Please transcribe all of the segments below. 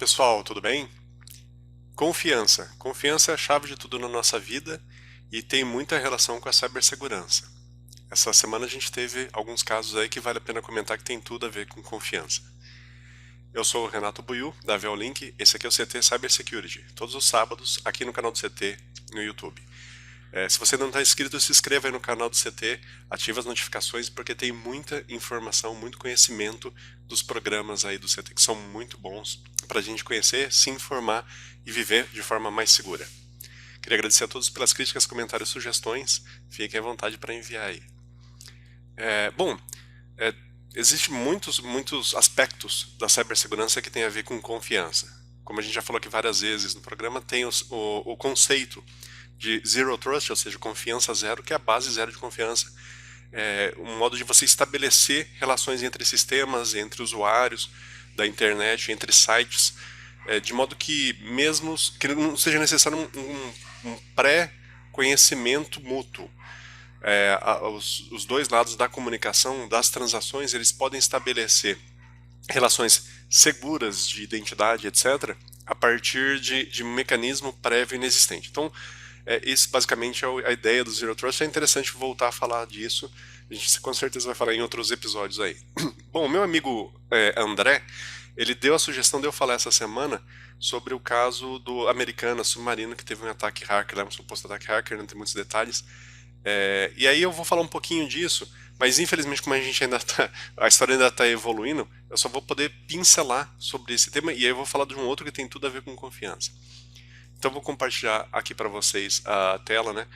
pessoal, tudo bem? Confiança. Confiança é a chave de tudo na nossa vida e tem muita relação com a cibersegurança. Essa semana a gente teve alguns casos aí que vale a pena comentar que tem tudo a ver com confiança. Eu sou o Renato Buiu, da Veolink, esse aqui é o CT Cybersecurity, todos os sábados aqui no canal do CT no YouTube. Se você não está inscrito, se inscreva aí no canal do CT, ative as notificações porque tem muita informação, muito conhecimento dos programas aí do CT que são muito bons para a gente conhecer, se informar e viver de forma mais segura. Queria agradecer a todos pelas críticas, comentários e sugestões, fiquem à vontade para enviar aí. Existem muitos aspectos da cibersegurança que tem a ver com confiança. Como a gente já falou aqui várias vezes no programa, tem o conceito de Zero Trust, ou seja, confiança zero, que é a base zero de confiança. É um modo de você estabelecer relações entre sistemas, entre usuários da internet, entre sites, de modo que mesmo que não seja necessário um pré-conhecimento mútuo. Os dois lados da comunicação, das transações, eles podem estabelecer relações seguras de identidade, etc., a partir de um mecanismo prévio inexistente. Então, isso basicamente é a ideia do Zero Trust. É interessante voltar a falar disso. A gente com certeza vai falar em outros episódios aí. Bom, o meu amigo André, ele deu a sugestão de eu falar essa semana sobre o caso do Americanas Submarino, que teve um ataque hacker, um suposto ataque hacker, não tem muitos detalhes. E aí eu vou falar um pouquinho disso, mas infelizmente como a gente ainda a história ainda está evoluindo, eu só vou poder pincelar sobre esse tema e aí eu vou falar de um outro que tem tudo a ver com confiança. Então eu vou compartilhar aqui para vocês a tela, né?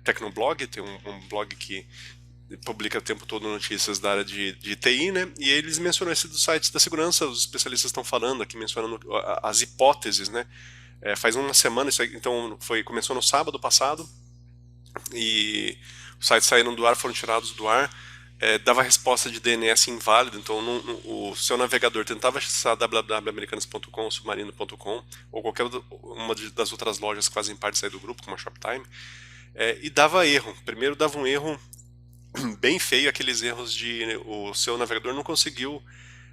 Tecnoblog, tem um blog que publica o tempo todo notícias da área de TI, né? E eles mencionam esse dos sites da segurança, os especialistas estão falando aqui, mencionando as hipóteses, né? Faz uma semana, isso aí, então começou no sábado passado, e os sites saíram do ar, foram tirados do ar, dava resposta de DNS inválido, então o seu navegador tentava acessar www.americanas.com, submarino.com ou qualquer uma das outras lojas que fazem parte do grupo, como a Shoptime, e dava erro. Primeiro dava um erro bem feio, aqueles erros de o seu navegador não conseguiu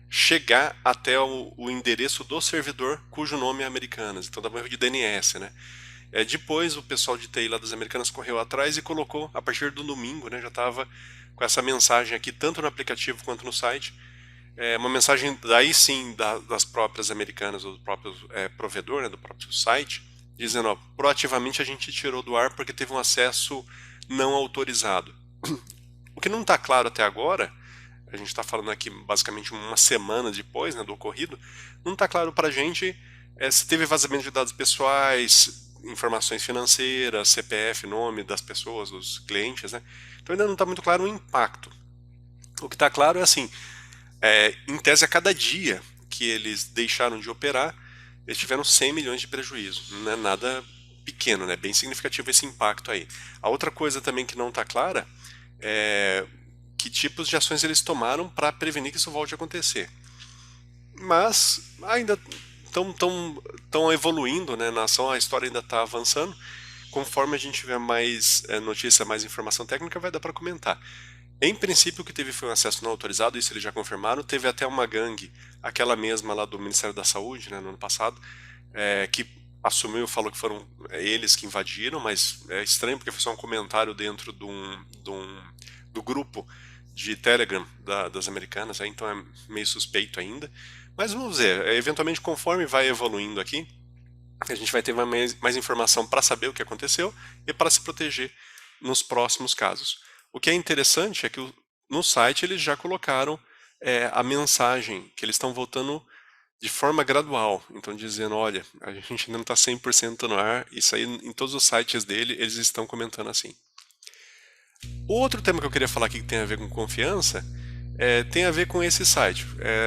chegar até o endereço do servidor cujo nome é Americanas, então dava um erro de DNS, né? Depois o pessoal de TI lá das Americanas correu atrás e colocou, a partir do domingo, né, já estava com essa mensagem aqui, tanto no aplicativo quanto no site, uma mensagem daí sim das próprias Americanas, ou do próprio provedor, né, do próprio site, dizendo, ó, proativamente a gente tirou do ar porque teve um acesso não autorizado. O que não está claro até agora, a gente está falando aqui basicamente uma semana depois, né, do ocorrido, não está claro para a gente se teve vazamento de dados pessoais, informações financeiras, CPF, nome das pessoas, dos clientes, né? Então ainda não está muito claro o impacto. O que está claro é assim, em tese a cada dia que eles deixaram de operar, eles tiveram 100 milhões de prejuízo. Não é nada pequeno, né? Bem significativo esse impacto aí. A outra coisa também que não está clara é que tipos de ações eles tomaram para prevenir que isso volte a acontecer. Mas ainda estão evoluindo, né, na ação, a história ainda está avançando. Conforme a gente tiver mais notícia, mais informação técnica, vai dar para comentar. Em princípio, o que teve foi um acesso não autorizado, isso eles já confirmaram. Teve até uma gangue, aquela mesma lá do Ministério da Saúde, né, no ano passado, que assumiu, falou que foram eles que invadiram, mas é estranho porque foi só um comentário dentro do grupo de Telegram das Americanas, então é meio suspeito ainda. Mas vamos ver, eventualmente conforme vai evoluindo aqui, a gente vai ter mais informação para saber o que aconteceu e para se proteger nos próximos casos. O que é interessante é que no site eles já colocaram a mensagem que eles estão voltando de forma gradual, então dizendo, olha, a gente ainda não está 100% no ar, isso aí em todos os sites dele eles estão comentando assim. O outro tema que eu queria falar aqui que tem a ver com confiança tem a ver com esse site.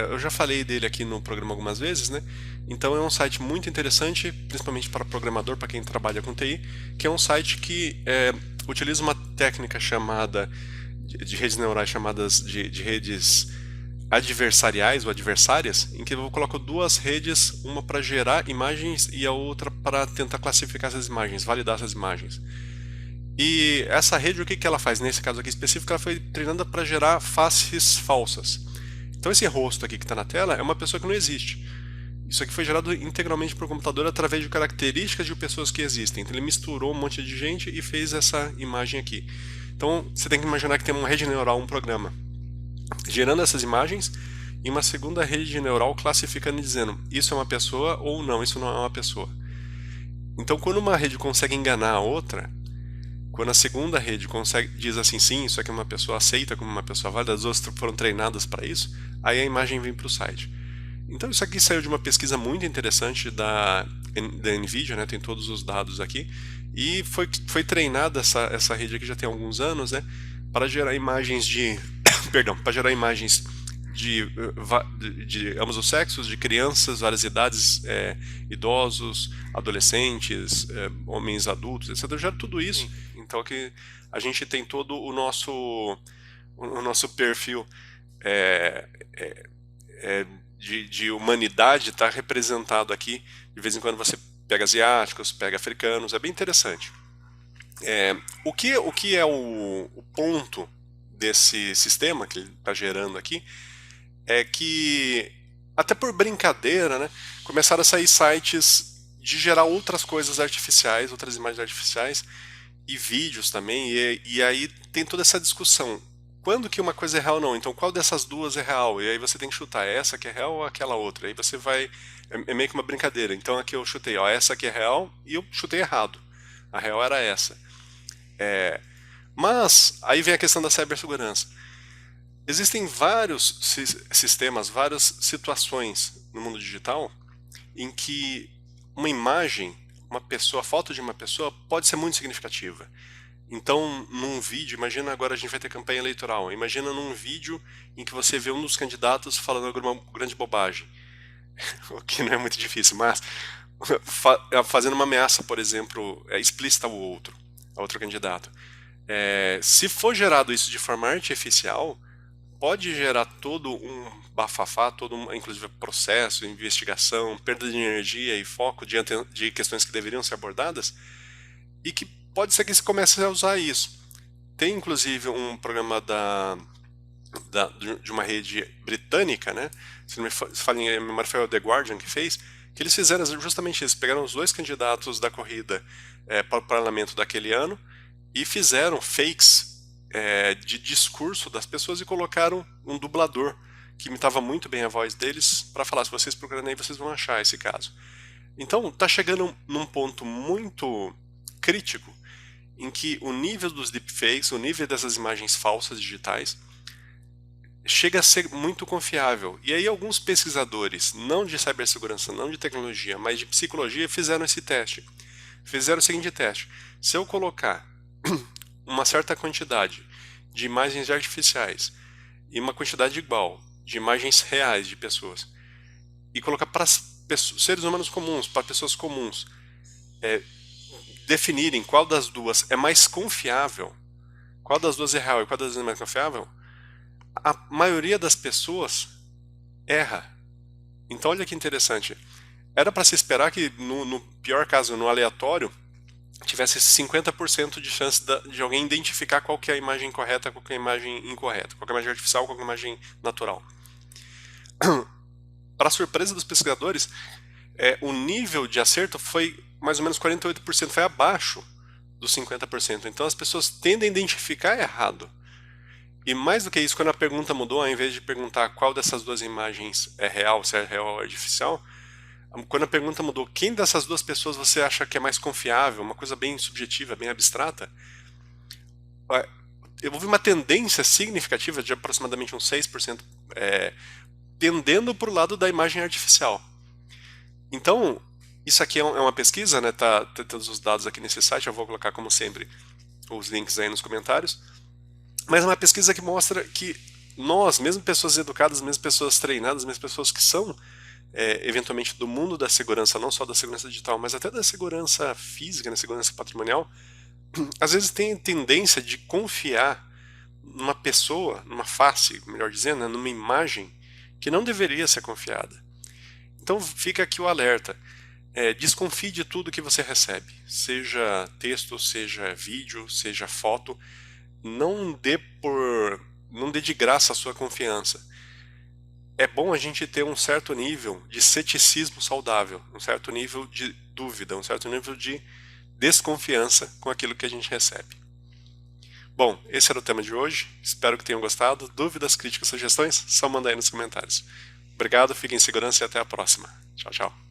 Eu já falei dele aqui no programa algumas vezes, né? Então é um site muito interessante, principalmente para programador, para quem trabalha com TI, que é um site que utiliza uma técnica chamada de redes neurais chamadas de redes adversariais ou adversárias, em que eu coloco duas redes, uma para gerar imagens e a outra para tentar classificar essas imagens, validar essas imagens. E essa rede, o que ela faz? Nesse caso aqui específico, ela foi treinada para gerar faces falsas. Então esse rosto aqui que está na tela é uma pessoa que não existe. Isso aqui foi gerado integralmente por computador através de características de pessoas que existem. Então ele misturou um monte de gente e fez essa imagem aqui. Então você tem que imaginar que tem uma rede neural, um programa, gerando essas imagens, e uma segunda rede neural classificando e dizendo isso é uma pessoa ou não, isso não é uma pessoa. Então quando uma rede consegue enganar a outra, quando a segunda rede diz assim, sim, isso aqui é uma pessoa aceita como uma pessoa válida, as outras foram treinadas para isso, aí a imagem vem para o site. Então isso aqui saiu de uma pesquisa muito interessante da NVIDIA, né, tem todos os dados aqui, e foi treinada essa rede aqui já tem alguns anos, né, para gerar imagens de, perdão, para gerar imagens de ambos os sexos, de crianças, várias idades, idosos, adolescentes, homens adultos, etc. Gera tudo isso. Então aqui a gente tem todo o nosso perfil de humanidade está representado aqui. De vez em quando você pega asiáticos, pega africanos, é bem interessante. O que é o ponto desse sistema que ele está gerando aqui é que, até por brincadeira, né, começaram a sair sites de gerar outras coisas artificiais, outras imagens artificiais e vídeos também, e aí tem toda essa discussão. Quando que uma coisa é real ou não? Então qual dessas duas é real? E aí você tem que chutar, essa que é real ou aquela outra? Aí você vai... É meio que uma brincadeira. Então aqui eu chutei, ó, essa aqui é real, e eu chutei errado. A real era essa. Mas aí vem a questão da cibersegurança. Existem vários sistemas, várias situações no mundo digital em que uma imagem, uma pessoa, a foto de uma pessoa pode ser muito significativa. Então, num vídeo, imagina agora a gente vai ter campanha eleitoral, imagina num vídeo em que você vê um dos candidatos falando alguma grande bobagem, o que não é muito difícil, mas fazendo uma ameaça, por exemplo, explícita ao outro candidato. Se for gerado isso de forma artificial, pode gerar todo um bafafá, inclusive processo, investigação, perda de energia e foco de questões que deveriam ser abordadas, e que pode ser que se comece a usar isso. Tem inclusive um programa de uma rede britânica, né? Se não me falha em memória, foi o The Guardian que fez, que eles fizeram justamente isso, pegaram os dois candidatos da corrida para o parlamento daquele ano e fizeram fakes de discurso das pessoas e colocaram um dublador que imitava muito bem a voz deles para falar, se vocês procurarem aí vocês vão achar esse caso. Então está chegando num ponto muito crítico em que o nível dos deepfakes, o nível dessas imagens falsas digitais chega a ser muito confiável. E aí alguns pesquisadores, não de cibersegurança, não de tecnologia, mas de psicologia, fizeram esse teste. Fizeram o seguinte teste: se eu colocar uma certa quantidade de imagens artificiais e uma quantidade igual de imagens reais de pessoas e colocar para seres humanos comuns, para pessoas comuns, definirem qual das duas é mais confiável, qual das duas é real e qual das duas é mais confiável, a maioria das pessoas erra. Então olha que interessante. Era para se esperar que no pior caso, no aleatório, tivesse 50% de chance de alguém identificar qual que é a imagem correta, qual que é a imagem incorreta, qual que é a imagem artificial, qual que é a imagem natural. Para surpresa dos pesquisadores, o nível de acerto foi mais ou menos 48%, foi abaixo dos 50%. Então as pessoas tendem a identificar errado. E mais do que isso, quando a pergunta mudou, ao invés de perguntar qual dessas duas imagens é real, se é real ou artificial, quando a pergunta mudou, quem dessas duas pessoas você acha que é mais confiável, uma coisa bem subjetiva, bem abstrata, houve uma tendência significativa de aproximadamente uns 6%, tendendo para o lado da imagem artificial. Então, isso aqui é uma pesquisa, né? Tá todos os dados aqui nesse site, eu vou colocar como sempre os links aí nos comentários. Mas é uma pesquisa que mostra que nós, mesmo pessoas educadas, mesmo pessoas treinadas, mesmo pessoas que são eventualmente do mundo da segurança, não só da segurança digital, mas até da segurança física, da segurança patrimonial, às vezes tem tendência de confiar numa pessoa, numa face, melhor dizendo, né, numa imagem que não deveria ser confiada. Então fica aqui o alerta. Desconfie de tudo que você recebe, seja texto, seja vídeo, seja foto. Não dê de graça a sua confiança. é bom a gente ter um certo nível de ceticismo saudável, um certo nível de dúvida, um certo nível de desconfiança com aquilo que a gente recebe. Bom, esse era o tema de hoje. Espero que tenham gostado. Dúvidas, críticas, sugestões? Só manda aí nos comentários. Obrigado, fiquem em segurança e até a próxima. Tchau, tchau.